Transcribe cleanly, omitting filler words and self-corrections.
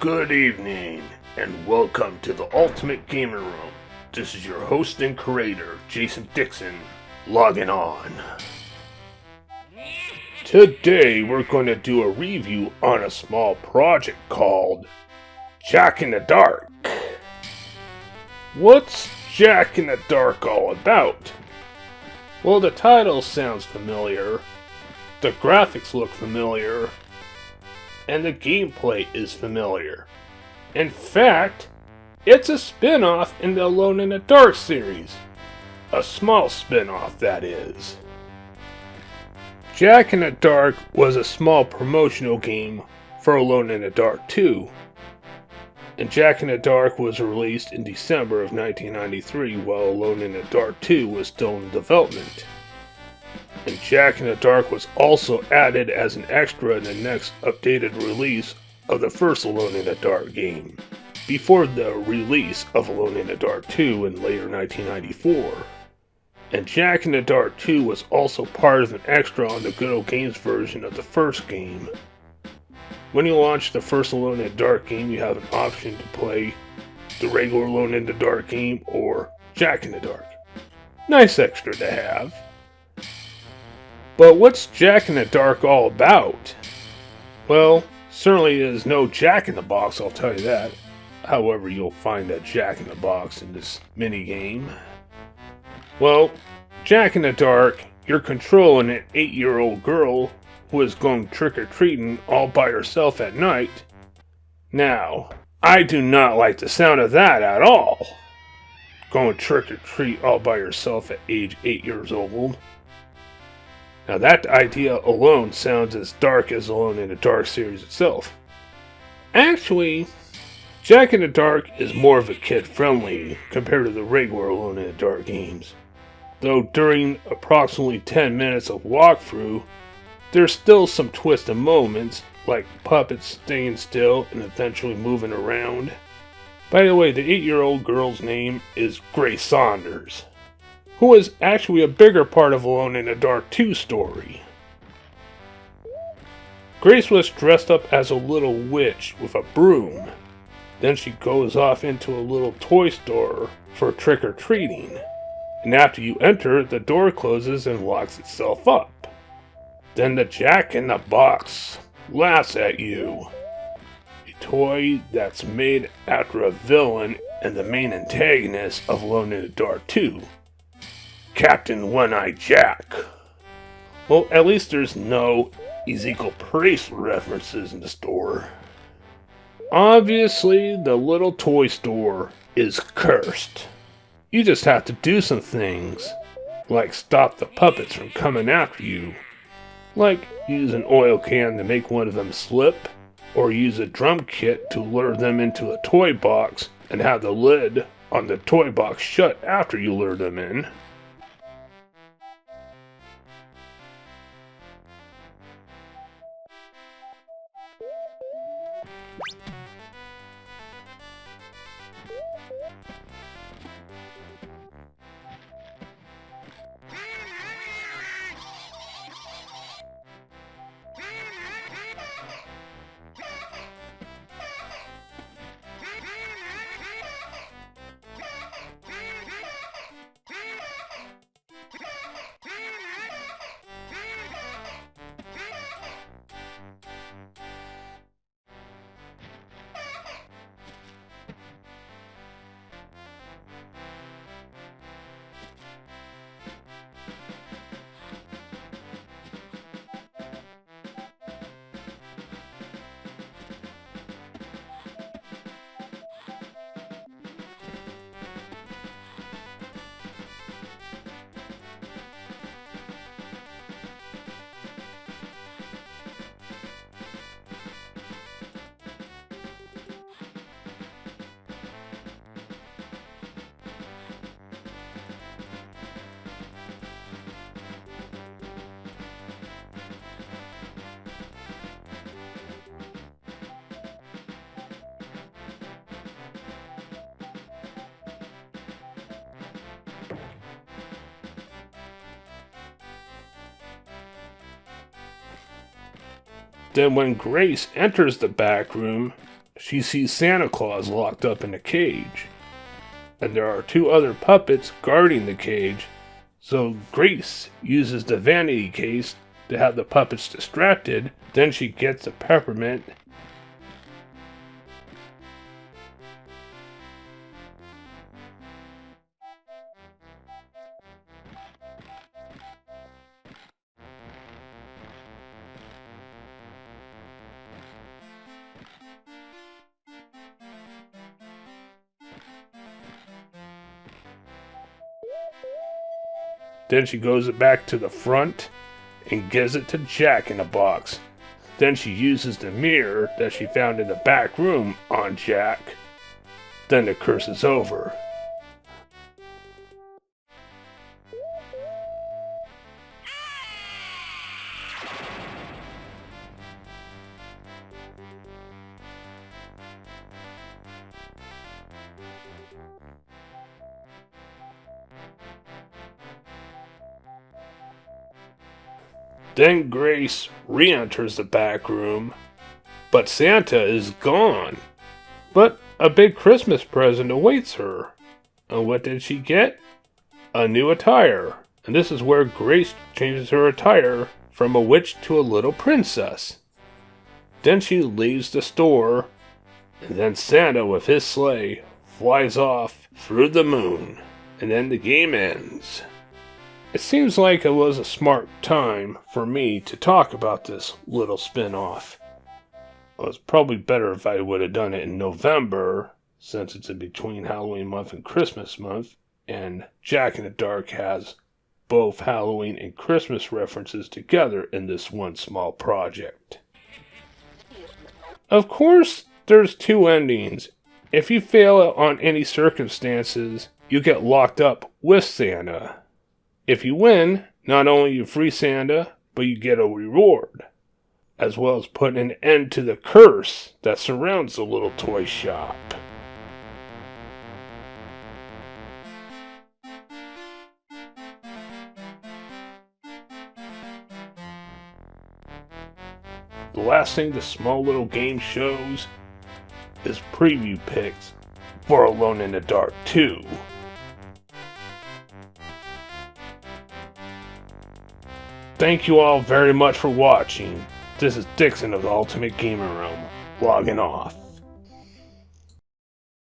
Good evening, and welcome to the Ultimate Gamer Room. This is your host and creator, Jason Dixon, logging on. Today we're going to do a review on a small project called Jack in the Dark. What's Jack in the Dark all about? Well, the title sounds familiar, the graphics look familiar, and the gameplay is familiar. In fact, it's a spin-off in the Alone in the Dark series. A small spin-off, that is. Jack in the Dark was a small promotional game for Alone in the Dark 2. And Jack in the Dark was released in December of 1993 while Alone in the Dark 2 was still in development. And Jack in the Dark was also added as an extra in the next updated release of the first Alone in the Dark game, before the release of Alone in the Dark 2 in later 1994. And Jack in the Dark 2 was also part of an extra on the Good Old Games version of the first game. When you launch the first Alone in the Dark game, you have an option to play the regular Alone in the Dark game or Jack in the Dark. Nice extra to have. But what's Jack in the Dark all about? Well, certainly there's no Jack in the Box, I'll tell you that. However, you'll find that Jack in the Box in this mini-game. Well, Jack in the Dark, you're controlling an 8-year-old girl who is going trick-or-treating all by herself at night. Now, I do not like the sound of that at all. Going trick-or-treat all by yourself at age 8 years old. Now that idea alone sounds as dark as Alone in the Dark series itself. Actually, Jack in the Dark is more of a kid-friendly compared to the regular Alone in the Dark games. Though during approximately 10 minutes of walkthrough, there's still some twisted moments, like puppets staying still and eventually moving around. By the way, the 8-year-old girl's name is Grace Saunders, who is actually a bigger part of Alone in the Dark 2 story. Grace was dressed up as a little witch with a broom. Then she goes off into a little toy store for trick-or-treating. And after you enter, the door closes and locks itself up. Then the Jack in the Box laughs at you. A toy that's made after a villain and the main antagonist of Alone in the Dark 2. Captain One-Eyed Jack. Well, at least there's no Ezekiel Priest references in the store. Obviously, the little toy store is cursed. You just have to do some things, like stop the puppets from coming after you. Like use an oil can to make one of them slip, or use a drum kit to lure them into a toy box and have the lid on the toy box shut after you lure them in. Then when Grace enters the back room, she sees Santa Claus locked up in a cage, and there are 2 other puppets guarding the cage, so Grace uses the vanity case to have the puppets distracted. Then she gets a peppermint. Then she goes back to the front and gives it to Jack in a box. Then she uses the mirror that she found in the back room on Jack. Then the curse is over. Then Grace re-enters the back room, but Santa is gone. But a big Christmas present awaits her. And what did she get? A new attire. And this is where Grace changes her attire from a witch to a little princess. Then she leaves the store, and then Santa with his sleigh flies off through the moon. And then the game ends. It seems like it was a smart time for me to talk about this little spin-off. It was probably better if I would have done it in November, since it's in between Halloween month and Christmas month, and Jack in the Dark has both Halloween and Christmas references together in this one small project. Of course, there's 2 endings. If you fail on any circumstances, you get locked up with Santa. If you win, not only you free Santa, but you get a reward, as well as putting an end to the curse that surrounds the little toy shop. The last thing this small little game shows is preview pics for Alone in the Dark 2. Thank you all very much for watching. This is Dixon of the Ultimate Gamer Realm, logging off.